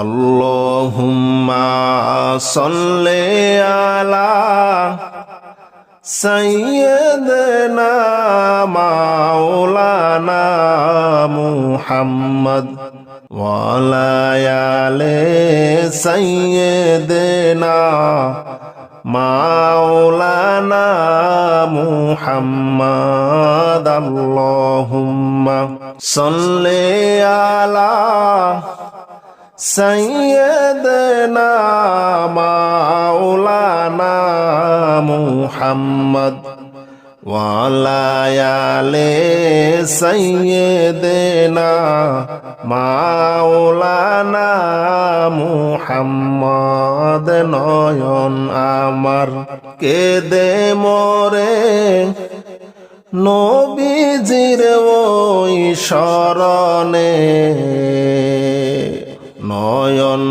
আল্লাহুম্মা সাল্লি আলা সাইয়্যিদিনা মাওলানা মুহাম্মদ ওয়া আলা আলি সাইয়্যিদিনা মাওলানা মুহাম্মদ। আল্লাহুম্মা সাল্লি আলা সাইয়্যিদিনা মাওলানা মুহাম্মদ ওয়া আলা আলি সাইয়্যিদিনা মাওলানা মুহাম্মদ। নয়ন আমার কেঁদে মরে নবীজির ওই শরণে, নয়ন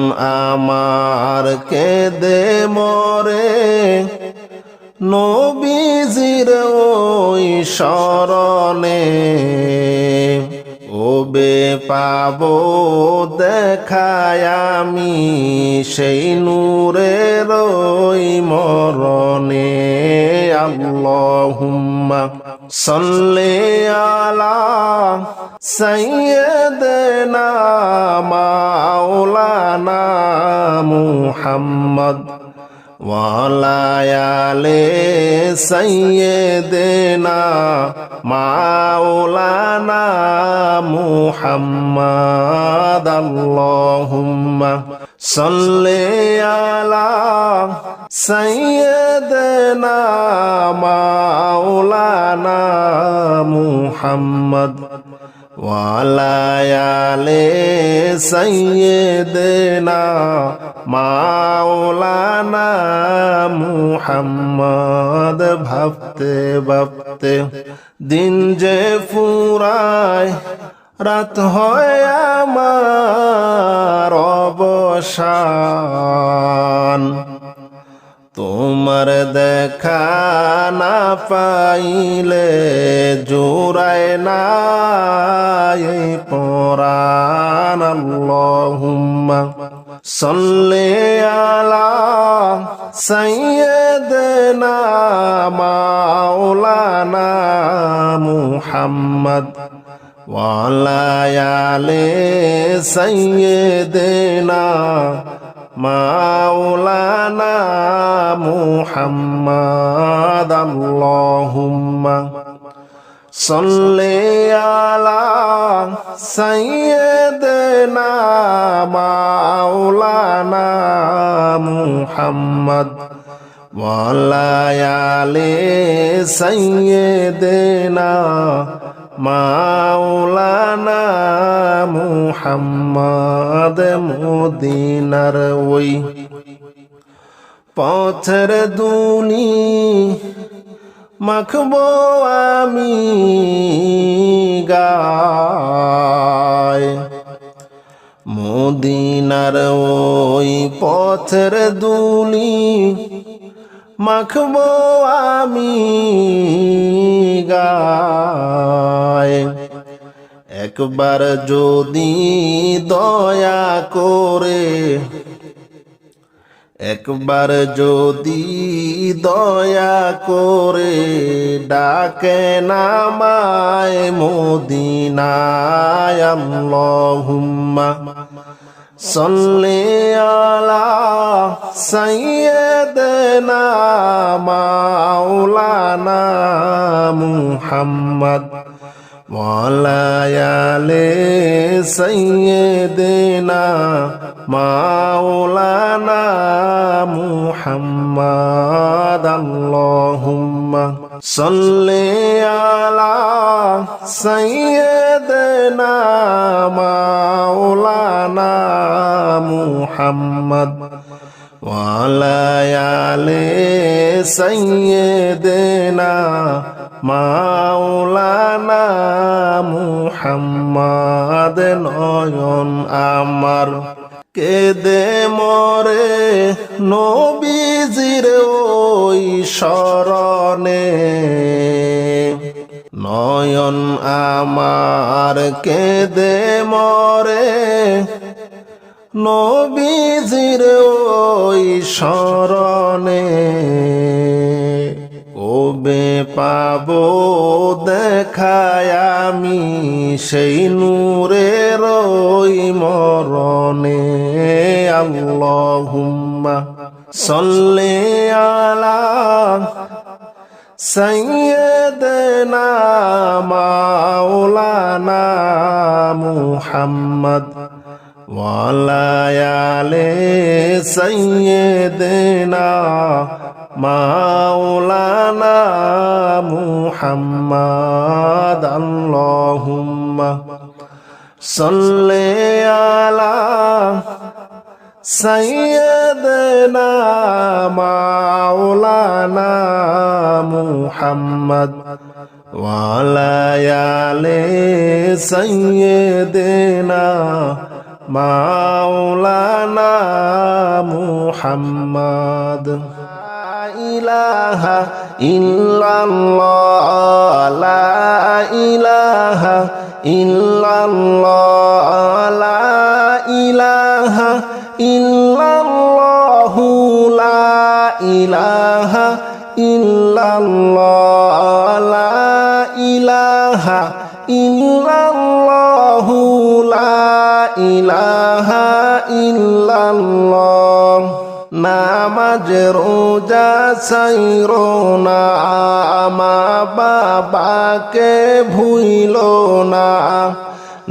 আমার কেঁদে মরে নবীজির ওই শরণে। ওবে পাবো দেখায় আমি সেই নূরের ওই মরণে। আল্লাহুম্মা সাল্লি আলা সাইয়্যিদিনা মাওলানা মুহাম্মদ ওয়া আলা আলি সাইয়্যিদিনা মাওলানা মুহাম্মদ। আল্লাহুম্মা সাল্লি আলা সাইয়্যিদিনা মাওলানা মুহাম্মদ ওয়া আলা আলি সাইয়্যিদিনা মাওলানা মুহাম্মদ। ভাবতে ভাবতে দিন যে ফুরায়, রাত হয় আমার অবসান। তোমার দেখা না পাইলে জোড়ায় না এই পরাণ। আল্লাহুম্মা সাল্লি আলা সাইয়্যিদিনা মাওলানা মুহাম্মদ ওয়া আলা আলি সাইয়্যিদিনা মাওলানা মুহাম্মদ। আল্লাহুম্মা সাল্লি আলা সাইয়্যিদিনা মাওলানা মুহাম্মদ ওয়া আলা আলি সাইয়্যিদিনা মাওলানা মুহাম্মদ। মদিনার ওই পথের দুনি মাখবো আমি গায়, মদিনার ওই পথের দুলি মাখবো আমি গায়। একবার যদি দয়া করে, একবার যদি দয়া করে ডাকেন আমায় মদিনায়। আল্লাহুম্মা সাল্লি আলা সাইয়্যিদিনা মাওলানা মুহাম্মদ ওয়া আলা আলি সাইয়্যিদিনা মাওলানা মুহাম্মদ। আল্লাহুম্মা সাল্লি আলা সাইয়্যিদিনা মাওলানা মুহাম্মদ ওয়া আলা আলি সাইয়্যিদিনা মাওলানা মুহাম্মদ। নয়ন আমার কেঁদে মরে নবীজির ওই শরণে, নয়ন আমার কেঁদে মরে নবীজির ওই শরণে কবে পাবো দেখায় আমি সেই নূরের ওই মরণে। আল্লাহুম্মা সাল্লি আলা সাইয়্যিদিনা মাওলানা মুহাম্মদ ওয়া আলা আলি সাইয়্যিদিনা মাওলানা মুহাম্মদ। আল্লাহুম্মা সাল্লি আলা সাইয়্যিদিনা মাওলানা মুহাম্মদ ওয়া আলা আলি সাইয়্যিদিনা মাওলানা মুহাম্মদ। লা ইলাহা ইল্লাল্লাহ, লা ইলাহা ইল্লাল্লাহ, লা ইলাহা ইল্লাল্লাহ, লা ইলাহা ইল্লাল্লাহ, লা ইলাহা ইল্লাল্লাহ, লা ইলাহা ইল্লাল্লাহ। নামাজ রোজা ছাইরো না, মা বাবাকে ভুইলো না।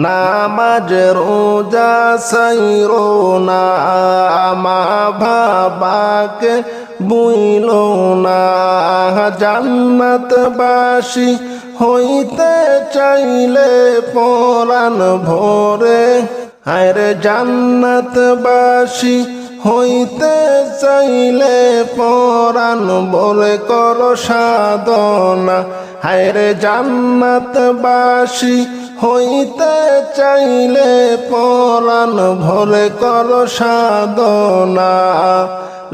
নামাজ রোজা ছাইরো না, মা বাবাকে ভুইলো না। জান্নাতবাসী হইতে চাইলে পরাণ ভরে, আরে জান্নাতবাসী হইতে চাইলে পরাণ ভরে কর সাধনা। হায়রে জান্নাতবাসী হইতে চাইলে পরাণ ভরে কর সাধনা।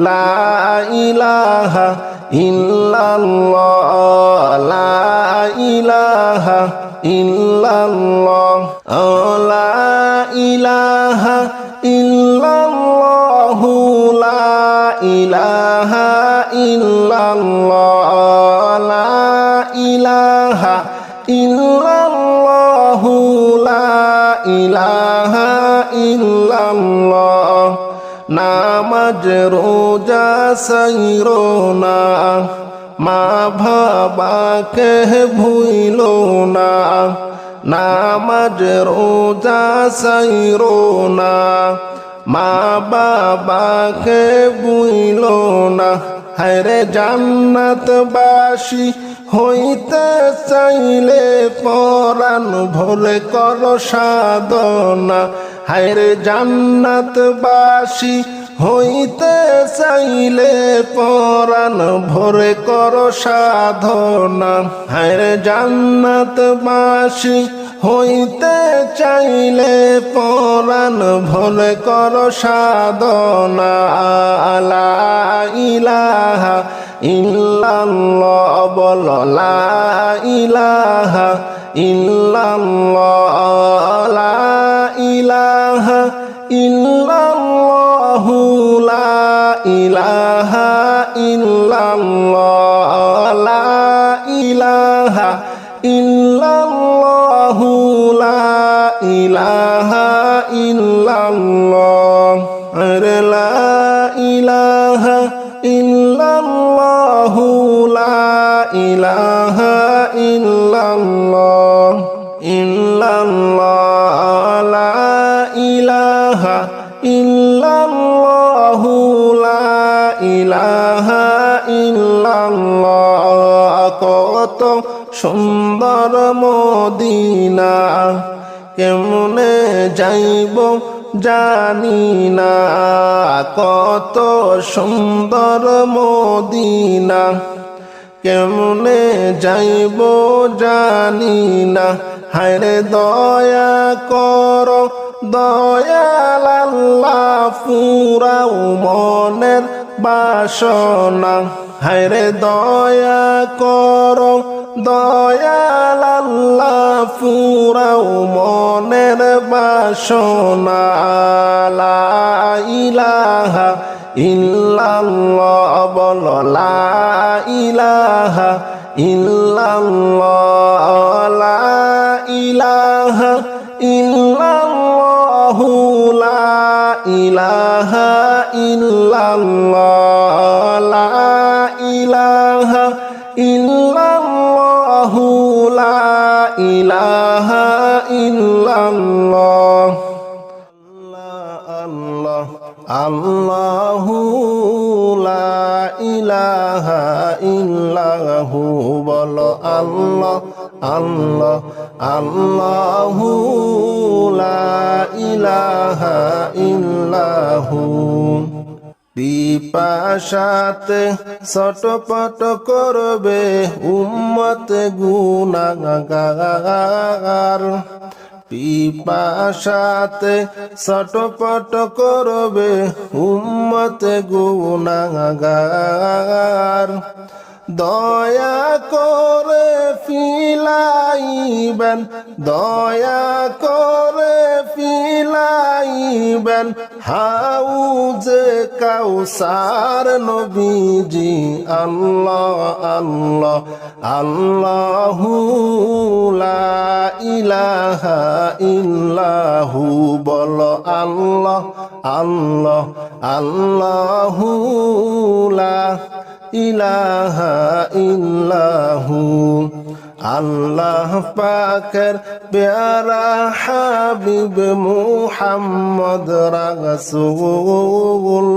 লা ইলাহা ইল্লাল্লাহ, লা ইলাহা ইল্লাল্লাহ, লা ইলাহা ইল্লাল্লাহ, লা ইলাহা ইল্লাল্লাহ, লা ইলাহা ইল্লাল্লাহ, লা ইলাহা ইল্লাল্লাহ। নামাজ রোজা ছাইরো না, মা বাবাকে ভুইলো না। নামাজ রোজা ছাইরো না, মা বাবাকে ভুইলো না। হায়রে জান্নাতবাসী হইতে চাইলে পরাণ ভরে কর সাধনা। হায়রে জান্নাতবাসী হইতে চাইলে পরাণ ভরে কর সাধনা। হায়রে জান্নাতবাসী হইতে চাইলে পরাণ ভরে কর সাধনা। লা ইলাহা ইল্লাল্লাহ, বল লা ইলাহা ইল্লাল্লাহ, লা ইলাহা ইল্লাল্লাহ, লা ইলাহা ইল্লাল্লাহ, লা ইলাহা ইল্লাল্লাহ, লা ইলাহা ইল্লাল্লাহ। আরে লা ইলাহা ইল্লাল্লাহ, লা ইলাহা ইল্লাল্লাহ, ইল্লাল্লাহ, লা ইলাহা ইল্লাল্লাহ, লা ইলাহা ইল্লাল্লাহ। কত সুন্দর মদিনা, কেমনে যাইব জানি না। কত সুন্দর মদিনা, কেমনে যাইব জানি না। হায়রে দয়া কর দয়াল আল্লাহ, পুরাও মনের বাসনা। হায়রে দয়া কর দয়াল আল্লাহ ফুরাও মনের বাসনা লা ইলাহা ইল্লাল্লাহ বলো লা ইলাহা ইল্লাল্লাহ লা ইলাহা ইল্লাল্লাহ লা ইলাহা ইল্লাল্লাহ লা ইলাহা ইল্লাল্লাহ লা ইলাহা ইল্লাল্লাহ আল্লাহ আল্লাহু লা ইলাহা ইল্লাহু বলো আল্লাহ আল্লাহ আল্লাহু লা ইলাহা ইল্লাহু পিপাসাতে ছটপট করবে উম্মত গুনাহগার পিপাসাতে ছটপট করবে উম্মত গুনাহগার দয়া করে ফিলাইবেন দয়া করে ফিলাইবেন হাউজে কাউসার নবীজি আল্লাহ আল্লাহ আল্লাহু লা ইলাহা ইল্লাহু বলো আল্লাহ আল্লাহ আল্লাহু লা ইলাহা ইল্লাহু আল্লাহ পাকের প্যারা হাবিব মুহাম্মদ রাসূল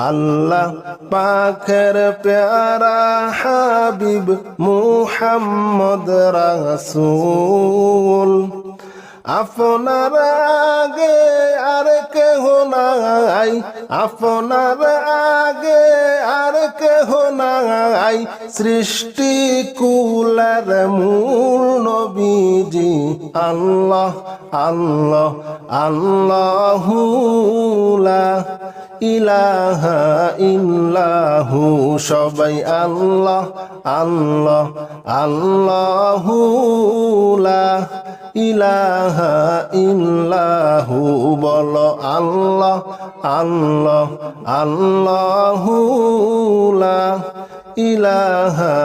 আল্লাহ পাকের প্যারা হাবিব মুহাম্মদ রাসূল আপনার আগে আর কেহ নাই আপনার আগে আর কেহ নাই সৃষ্টি কুলের মূল নবীজি আল্লাহ আল্লাহ আল্লাহু লা ইলাহা ইল্লাহু সবাই আল্লাহ আল্লাহ আল্লাহু লা ইলাহা ইল্লাহু বলো আল্লাহ আল্লাহ আল্লাহু লা ইলাহা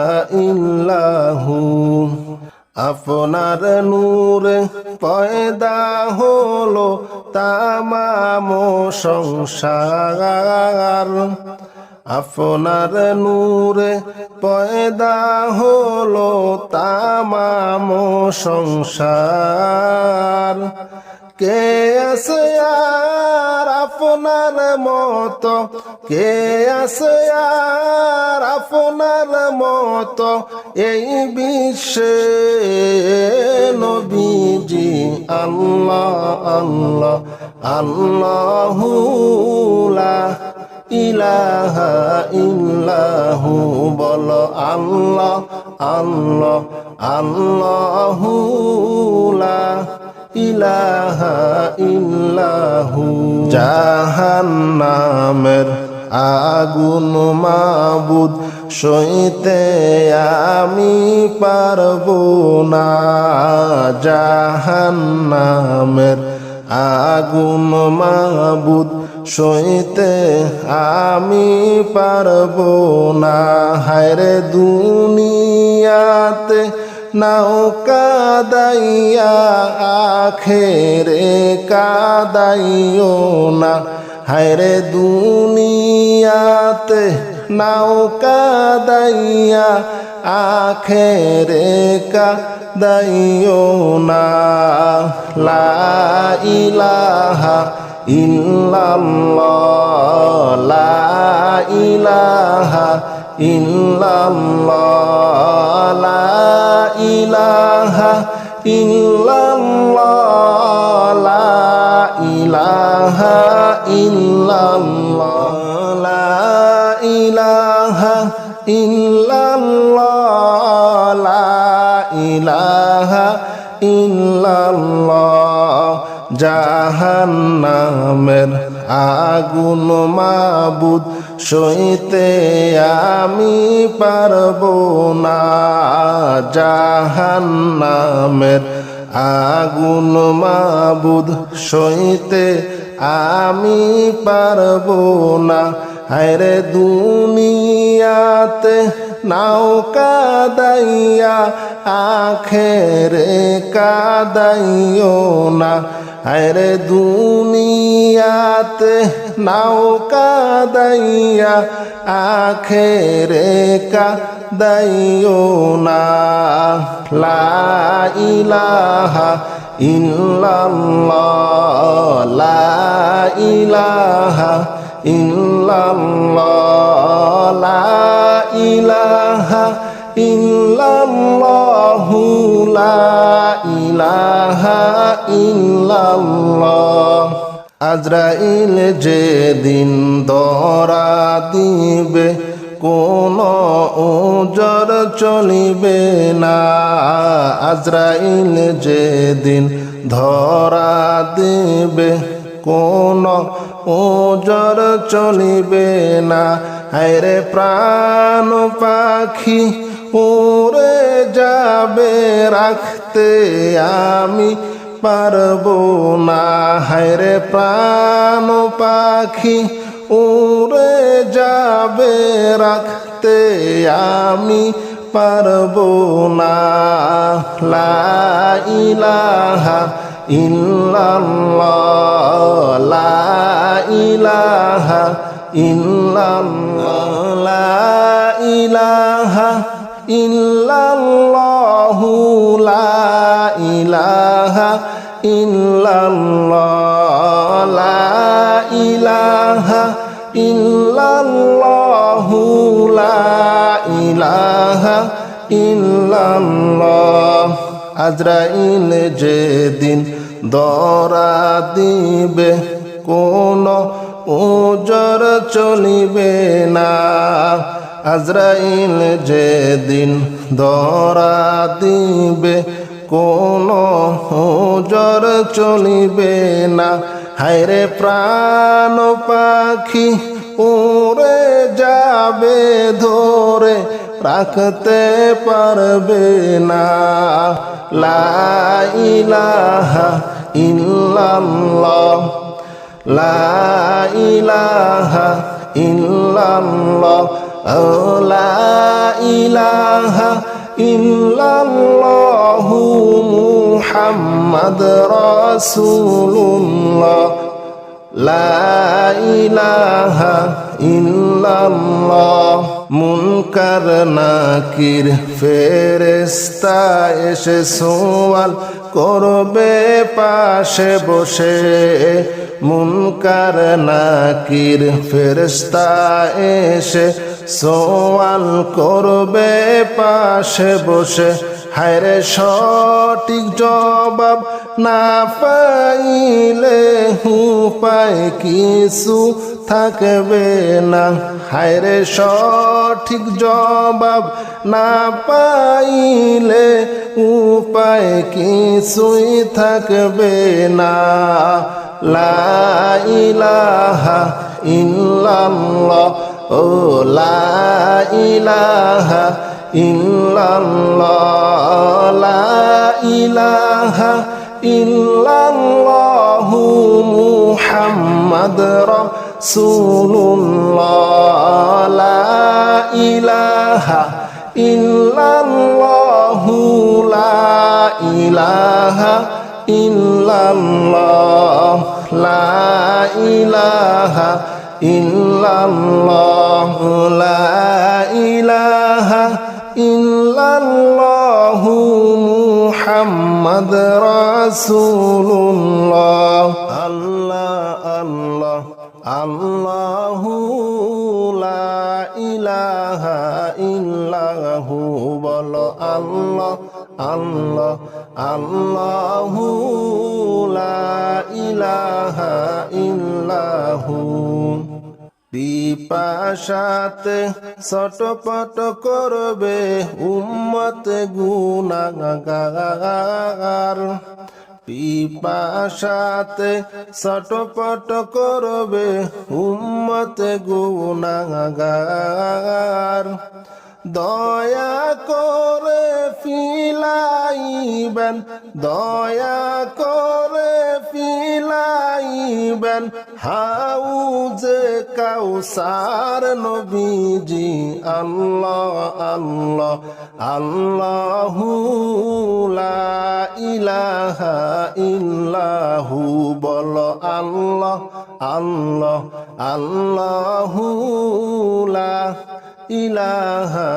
ইল্লাহু আপনার নূরে পয়দা হলো তামাম সংসার আপনার নূরে পয়দা হলো তামাম সংসার কে আছে আর আপনার মতো কে আছে আর আপনার মতো এই বিশ্বে নবীজি আল্লাহ আল্লাহ আল্লাহু লা ইলাহা ইল্লাহু বলো আল্লাহ আল্লাহ আল্লাহু লা ইলাহা ইল্লাহু জাহান্নামের আগুন মাবুদ সইতে আমি পারবো না জাহান্নামের আগুন মাবুদ সইতে আমি পারবো না হায়রে দুনিয়াতে নাও কাদাইয়া আখেরে কাদাইও না হায়রে দুনিয়াতে নাও কাদাইয়া আখেরে কাদাইও না লা ইলাহা ইল্লাল্লাহ লা ইলাহা ইল্লাল্লাহ লা ইলাহা ইল্লাল্লাহ লা ইলাহা ইল্লাল্লাহ লা ইলাহা ইল্লাল্লাহ লা ইলাহা ইল্লাল্লাহ জাহান্নামের আগুন মাবুদ সইতে আমি পারবো না, জাহান্নামের আগুন মাবুদ সইতে আমি পারবো না। হায়রে দুনিয়াতে নাও কাদাইয়া আখেরে কাদাইও না, হায়রে দুনিয়াতে নাও কাদাইয়া আখেরে কাদাইও না। লা ইলাহা ইল্লাল্লাহ, লা ইলাহা ইল্লাল্লাহ, লা ইলাহা ইল্লাল্লাহু, লা ইলাহা ইল্লাল্লাহ। আজরাইল যেদিন ধরা দিবে কোনো ওজর চলিবে না, আজরাইল যেদিন ধরা দিবে কোনো ওজর চলিবে না। হায়রে প্রাণ পাখি উড়ে যাবে রাখতে আমি পারবো না, হায়রে প্রাণ পাখি উড়ে যাবে রাখতে আমি পারবো না। লা ইলাহা ইল্লাল্লাহ, লা ইলাহা ইল্লাল্লাহ, লা ইলাহা ইল্লাল্লাহু, লা ইলাহা ইল্লাল্লাহ, লা ইলাহা ইল্লাল্লাহু, লা ইলাহা ইল্লাল্লাহ। আজরাইল যেদিন ধরা দিবে কোনো ওজর চলিবে না, আজরাইল যেদিন ধরা দিবে কোনো ওজর চলিবে না। হায়রে প্রাণ পাখি উড়ে যাবে ধরে রাখতে পারবে না। লা ইলাহা ইল্লাল্লাহ, লা ইলাহা ইল্লাল্লাহ, লা ইলাহা ইল্লাল্লাহু মুহাম্মাদ রাসূলুল্লাহ, লা ইলাহা ইল্লাল্লাহ। মুনকার নাকির ফেরেশতা এসে সওয়াল করবে পাশে বসে, মুনকার নাকির ফেরেশতা এসে সওয়াল করবে পাশে বসে। হায়রে সঠিক জবাব না পাইলে উপায় কিছু থাকবে না, হায়রে সঠিক জবাব না পাইলে উপায় কিছুই থাকবে না। লা ইলাহা ইল্লাল্লাহ, ও লা ইলাহা ইল্লাল্লাহ, লা ইলাহা ইল্লাল্লাহু মুহাম্মাদ রাসূলুল্লাহ, লা ইলাহা ইল্লাল্লাহু, লা ইলাহা ইল্লাল্লাহ, লা ইলাহা ইল্লাল্লাহ, লা ইলাহা ইল্লাল্লাহু মুহাম্মাদ রাসূলুল্লাহ। আল্লাহ আল্লাহ আল্লাহু, লা ইলাহা ইল্লাহু, বলো আল্লাহ আল্লাহ আল্লাহু, লা ইলাহা ইল্লাহু। পিপাসাতে ছটপট করবে উম্মত গুনাহগার, পিপাসাতে ছটপট করবে উম্মত গুনাহগার দয়া করে ফিলাইবেন দয়া করে ফিলাইবেন হাউজে কাউসার নবীজি আল্লাহ আল্লাহ আল্লাহু লা ইলাহা ইল্লাহু বলো আল্লাহ আল্লাহ আল্লাহু লা ইলাহা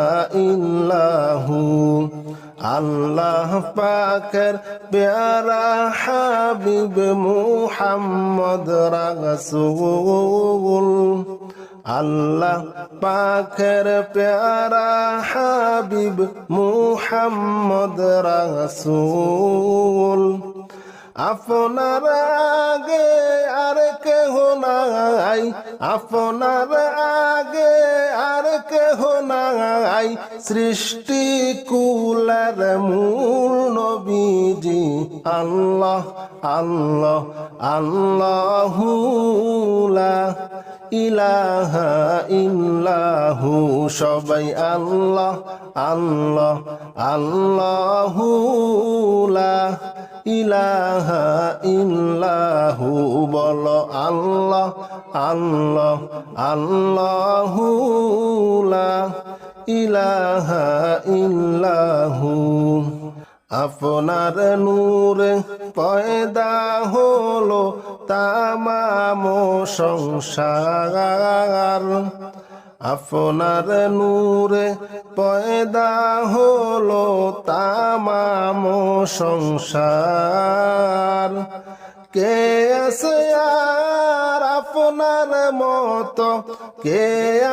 ইল্লাহু আল্লাহ পাকের প্যারা হাবিব মুহাম্মদ রাসূল আল্লাহ পাকের প্যারা হাবিব মুহাম্মদ রাসূল আপনার আগে আর কেহ নাই আপনার আগে আর কেহ নাই সৃষ্টি কুলের মূল নবীজি আল্লাহ আল্লাহ আল্লাহু লা ইলাহা ইল্লাহু সবাই আল্লাহ আল্লাহ আল্লাহু লা ইলাহা ইল্লাহু বলো আল্লাহ আল্লাহ আল্লাহু লা ইলাহা ইল্লাহু আপনার নূরে পয়দা হলো তামাম সংসার আপনার নূরে পয়দা হলো তামাম সংসার কে আছে আর আপনার মতো কে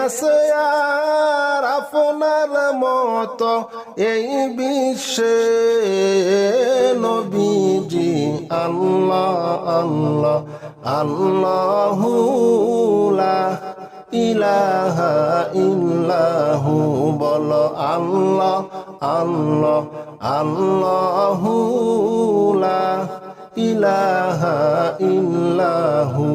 আছে আর আপনার মতো এই বিশ্বে নবীজি আল্লাহ আল্লাহ আল্লাহু লা ইলাহা ইল্লাহু বলো আল্লাহ আল্লাহ আল্লাহু লা ইলাহা ইল্লাহু